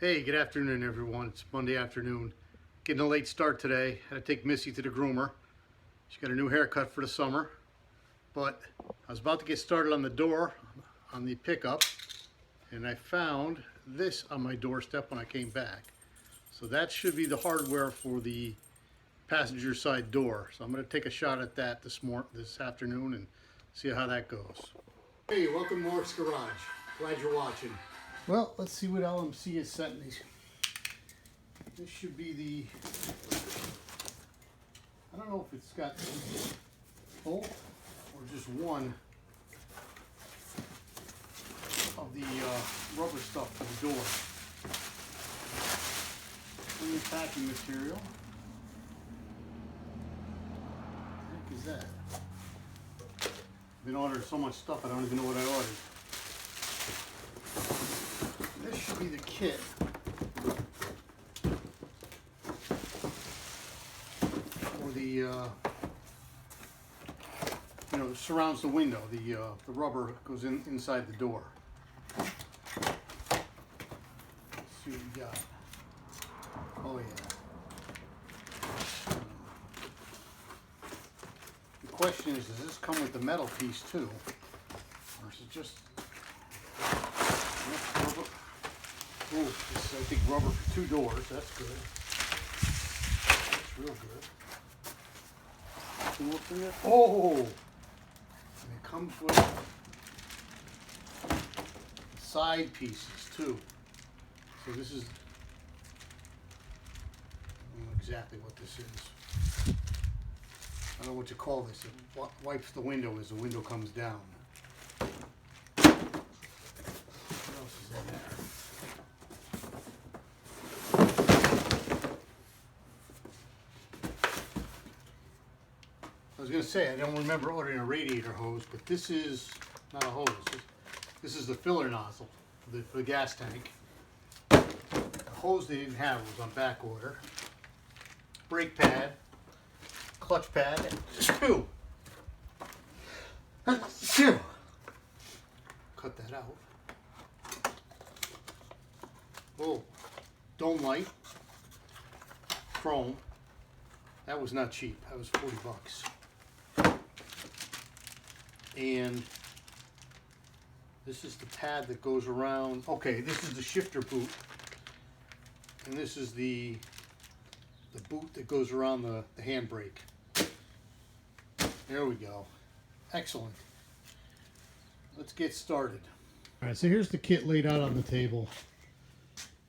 Hey, good afternoon, everyone. It's Monday afternoon. Getting a late start today. Had to take Missy to the groomer. She got a new haircut for the summer. But I was about to get started on the door, on the pickup, and I found this on my doorstep when I came back. So that should be the hardware for the passenger side door. So I'm going to take a shot at that this afternoon and see how that goes. Hey, welcome to Mark's Garage. Glad you're watching. Well, let's see what LMC is setting these. This should be the, I don't know if it's got both or just one of the rubber stuff for the door. And the packing material. What the heck is that? I've been ordering so much stuff I don't even know what I ordered. This should be the kit for the, surrounds the window. The rubber goes inside the door. Let's see what we got. Oh yeah. The question is, does this come with the metal piece too, or is it just rubber? Oh, this is, I think, rubber for 2 doors. That's good. That's real good. Oh! And it comes with side pieces, too. So this is, I don't know exactly what this is. I don't know what you call this. It wipes the window as the window comes down. What else is in there? I was going to say, I don't remember ordering a radiator hose, but this is not a hose. This is the filler nozzle for the gas tank. The hose they didn't have was on back order. Brake pad, clutch pad, and screw. Cut that out. Oh, dome light, chrome. That was not cheap. That was 40 bucks. And this is the pad that goes around. Okay, this is the shifter boot, and this is the boot that goes around the handbrake. There we go. Excellent. Let's get started. All right, so here's the kit laid out on the table.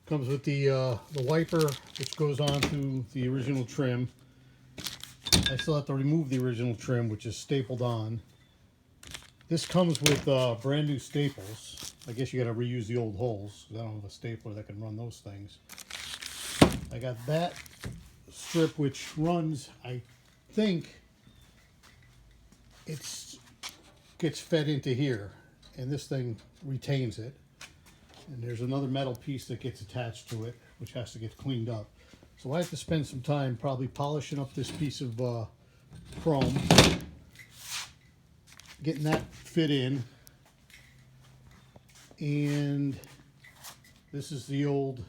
Comes with the wiper, which goes on to the original trim. I still have to remove the original trim, which is stapled on. This comes with brand new staples. I guess you got to reuse the old holes, because I don't have a stapler that can run those things. I got that strip, which runs, I think, gets fed into here, and this thing retains it. And there's another metal piece that gets attached to it, which has to get cleaned up. So I have to spend some time probably polishing up this piece of chrome, getting that fit in. And this is the old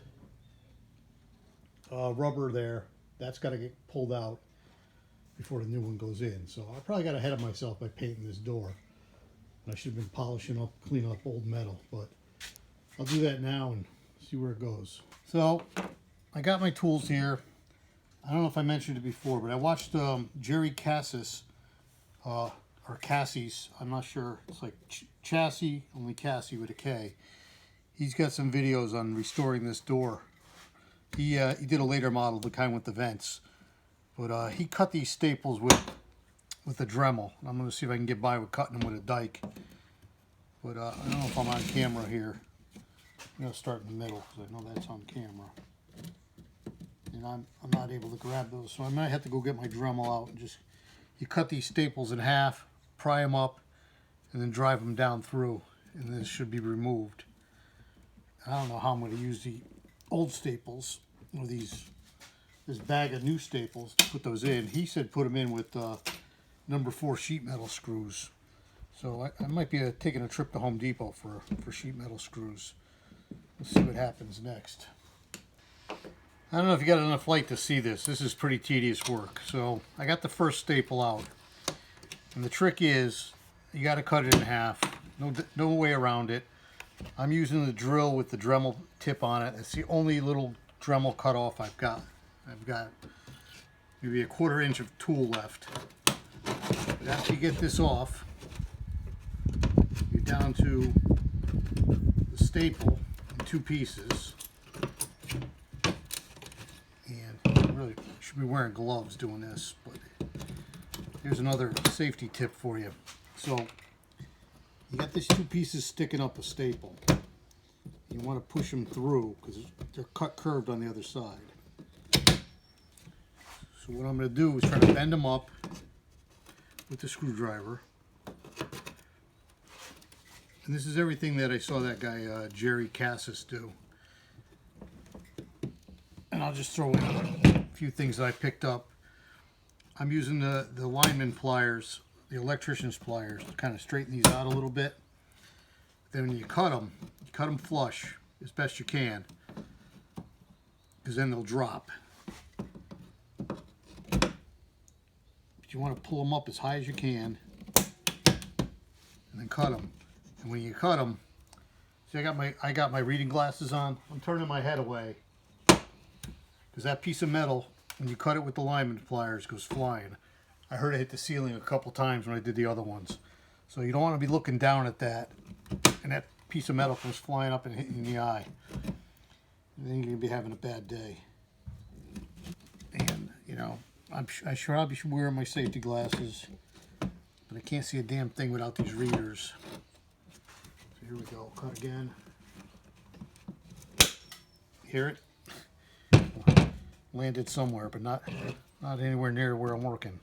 rubber there. That's got to get pulled out before the new one goes in. So I probably got ahead of myself by painting this door. I should have been polishing up, cleaning up old metal, but I'll do that now and see where it goes. So I got my tools here. I don't know if I mentioned it before, but I watched Jerry Kassis, or Kassis, I'm not sure. It's like chassis, only Kassis with a K. He's got some videos on restoring this door. He did a later model, the kind with the vents. But he cut these staples with a Dremel. I'm going to see if I can get by with cutting them with a dike. But I don't know if I'm on camera here. I'm going to start in the middle because I know that's on camera. And I'm not able to grab those, so I might have to go get my Dremel out and just, you cut these staples in half, pry them up, and then drive them down through, and this should be removed. I don't know how I'm going to use the old staples, or this bag of new staples, to put those in. He said put them in with number 4 sheet metal screws. So I might be taking a trip to Home Depot for sheet metal screws. Let's see what happens next. I don't know if you got enough light to see this. This is pretty tedious work. So I got the first staple out. And the trick is, you got to cut it in half. No way around it. I'm using the drill with the Dremel tip on it. It's the only little Dremel cutoff I've got. I've got maybe a 1/4 inch of tool left. But after you get this off, you're down to the staple in 2 pieces. And you really should be wearing gloves doing this, but here's another safety tip for you. So you got these 2 pieces sticking up a staple. You want to push them through because they're cut curved on the other side. So what I'm going to do is try to bend them up with the screwdriver. And this is everything that I saw that guy Jerry Kassis do. And I'll just throw in a few things that I picked up. I'm using the lineman pliers, the electrician's pliers, to kind of straighten these out a little bit. Then when you cut them flush as best you can, because then they'll drop. But you want to pull them up as high as you can, and then cut them. And when you cut them, see, I got my reading glasses on. I'm turning my head away because that piece of metal, when you cut it with the lineman pliers, goes flying. I heard it hit the ceiling a couple times when I did the other ones. So you don't want to be looking down at that, and that piece of metal comes flying up and hitting you in the eye. And then you're going to be having a bad day. And, you know, I probably should wear my safety glasses, but I can't see a damn thing without these readers. So here we go. Cut again. Hear it? Landed somewhere, but not anywhere near where I'm working.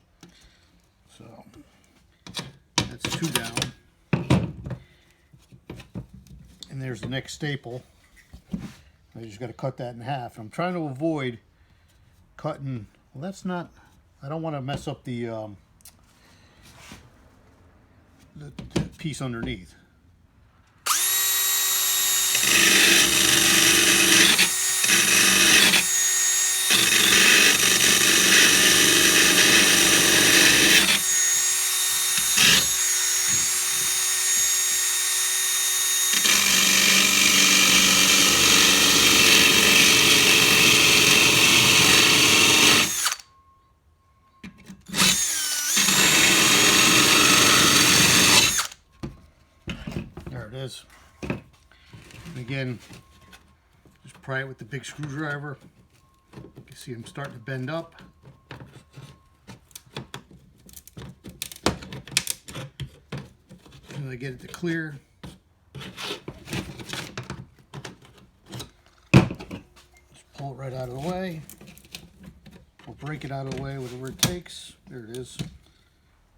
So that's 2 down. And there's the next staple. I just got to cut that in half. I'm trying to avoid cutting. Well, that's not. I don't want to mess up the piece underneath. Is. And again, just pry it with the big screwdriver. You can see I'm starting to bend up. And I get it to clear. Just pull it right out of the way. Or break it out of the way, whatever it takes. There it is.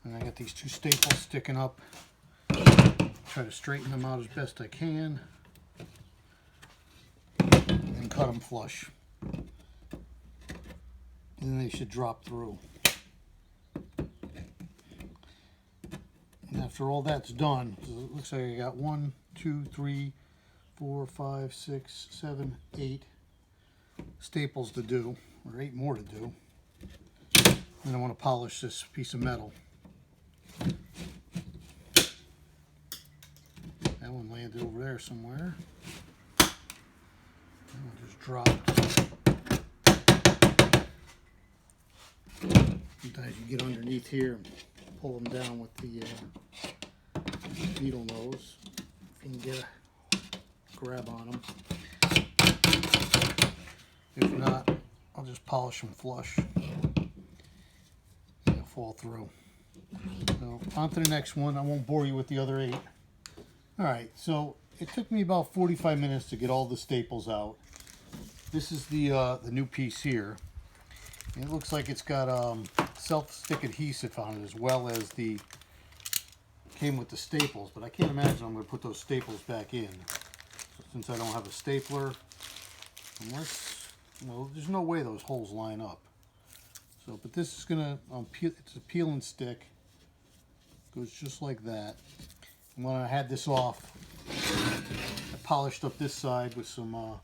And I got these 2 staples sticking up. Try to straighten them out as best I can and cut them flush. And then they should drop through. And after all that's done, it looks like I got 1, 2, 3, 4, 5, 6, 7, 8 staples to do, or 8 more to do. And I want to polish this piece of metal. That one landed over there somewhere. That one just dropped. Sometimes you get underneath here and pull them down with the needle nose. If you can get a grab on them. If not, I'll just polish them flush. They'll fall through. So on to the next one. I won't bore you with the other 8. Alright, so it took me about 45 minutes to get all the staples out. This is the new piece here. And it looks like it's got self-stick adhesive on it, as well as the came with the staples, but I can't imagine I'm going to put those staples back in. So since I don't have a stapler, unless, well, there's no way those holes line up. So, but this is going to, it's a peel and stick. Goes just like that. And when I had this off, I polished up this side with some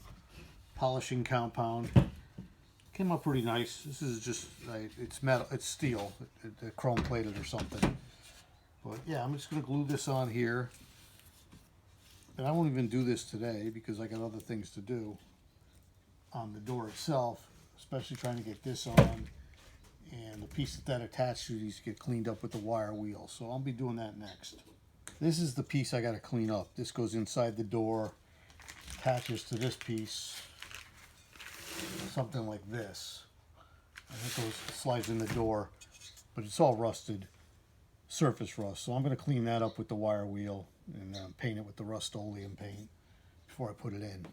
polishing compound. Came out pretty nice. This is just, it's metal, it's steel, chrome plated or something. But yeah, I'm just gonna glue this on here. And I won't even do this today because I got other things to do on the door itself, especially trying to get this on. And the piece that attached to these get cleaned up with the wire wheel. So I'll be doing that next. This is the piece I got to clean up. This goes inside the door, attaches to this piece, something like this. And it goes, slides in the door, but it's all rusted, surface rust. So I'm going to clean that up with the wire wheel and paint it with the Rust-Oleum paint before I put it in.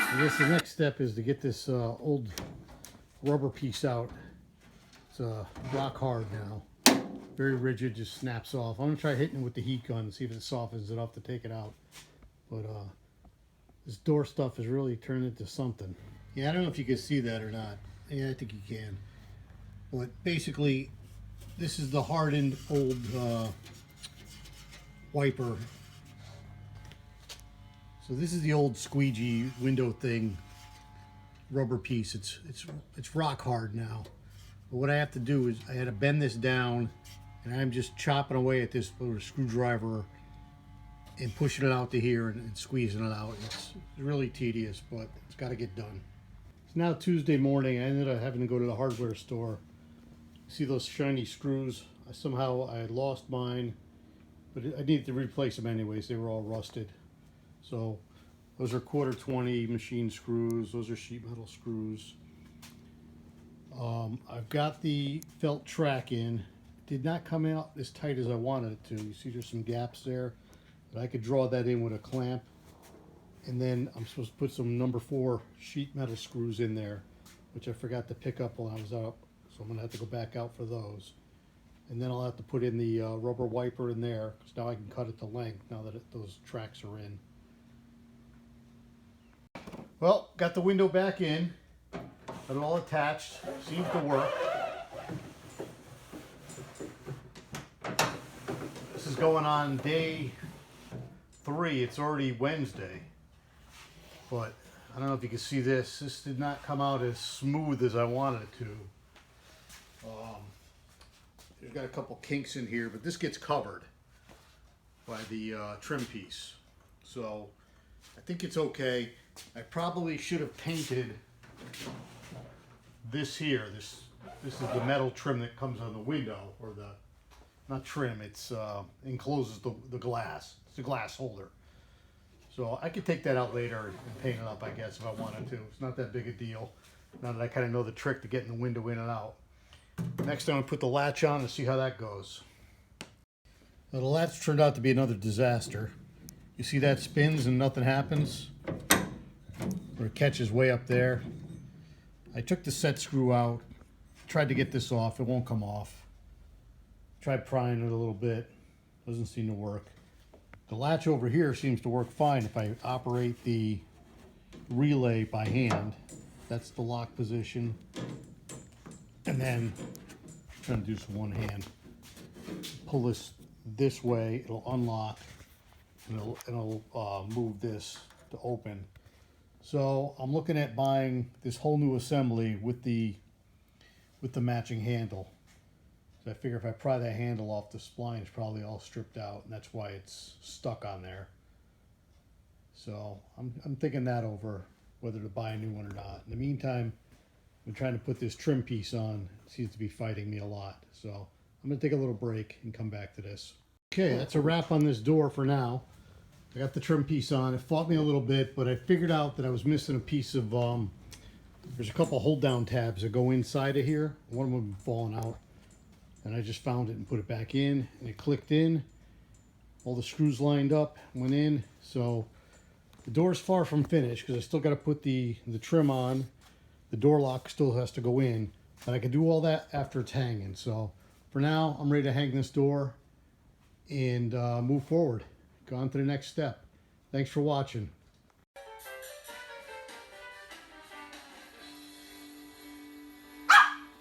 I guess the next step is to get this old rubber piece out. It's rock hard now, very rigid, just snaps off. I'm gonna try hitting it with the heat gun and see if it softens it up to take it out. But this door stuff has really turned into something. Yeah, I don't know if you can see that or not. Yeah, I think you can. But basically, this is the hardened old wiper. So this is the old squeegee window thing, rubber piece. It's rock hard now. But what I have to do is I had to bend this down, and I'm just chopping away at this with a screwdriver and pushing it out to here and squeezing it out. It's really tedious, but it's got to get done. It's now Tuesday morning. I ended up having to go to the hardware store. See those shiny screws? Somehow I lost mine, but I needed to replace them anyways. They were all rusted. So those are 1/4 20 machine screws. Those are sheet metal screws. I've got the felt track in. It did not come out as tight as I wanted it to. You see there's some gaps there, but I could draw that in with a clamp. And then I'm supposed to put some number 4 sheet metal screws in there, which I forgot to pick up when I was out. So I'm gonna have to go back out for those. And then I'll have to put in the rubber wiper in there, because now I can cut it to length now that those tracks are in. Well, got the window back in, got it all attached, seems to work. This is going on day 3, it's already Wednesday. But I don't know if you can see this, this did not come out as smooth as I wanted it to. There's got a couple kinks in here, but this gets covered by the trim piece. So I think it's okay. I probably should have painted this here. This is the metal trim that comes on the window, or the, not trim, it's encloses the glass. It's a glass holder. So I could take that out later and paint it up, I guess, if I wanted to. It's not that big a deal. Now that I kind of know the trick to getting the window in and out. Next I'm going to put the latch on and see how that goes. Now the latch turned out to be another disaster. You see that spins and nothing happens? Or it catches way up there. I took the set screw out, tried to get this off, it won't come off. Tried prying it a little bit, doesn't seem to work. The latch over here seems to work fine if I operate the relay by hand. That's the lock position. And then, I'm trying to do this with one hand. Pull this way, it'll unlock, and it'll move this to open. So I'm looking at buying this whole new assembly with the matching handle. So I figure if I pry that handle off, the spline is probably all stripped out, and that's why it's stuck on there. So I'm thinking that over, whether to buy a new one or not. In the meantime, I'm trying to put this trim piece on. It seems to be fighting me a lot. So I'm gonna take a little break and come back to this. Okay, that's a wrap on this door for now. I got the trim piece on. It fought me a little bit, but I figured out that I was missing a piece of, there's a couple hold down tabs that go inside of here. One of them had fallen out. And I just found it and put it back in, and it clicked in. All the screws lined up, went in. So the door's far from finished because I still got to put the trim on. The door lock still has to go in, but I can do all that after it's hanging. So for now, I'm ready to hang this door and move forward. Go on to the next step. Thanks for watching.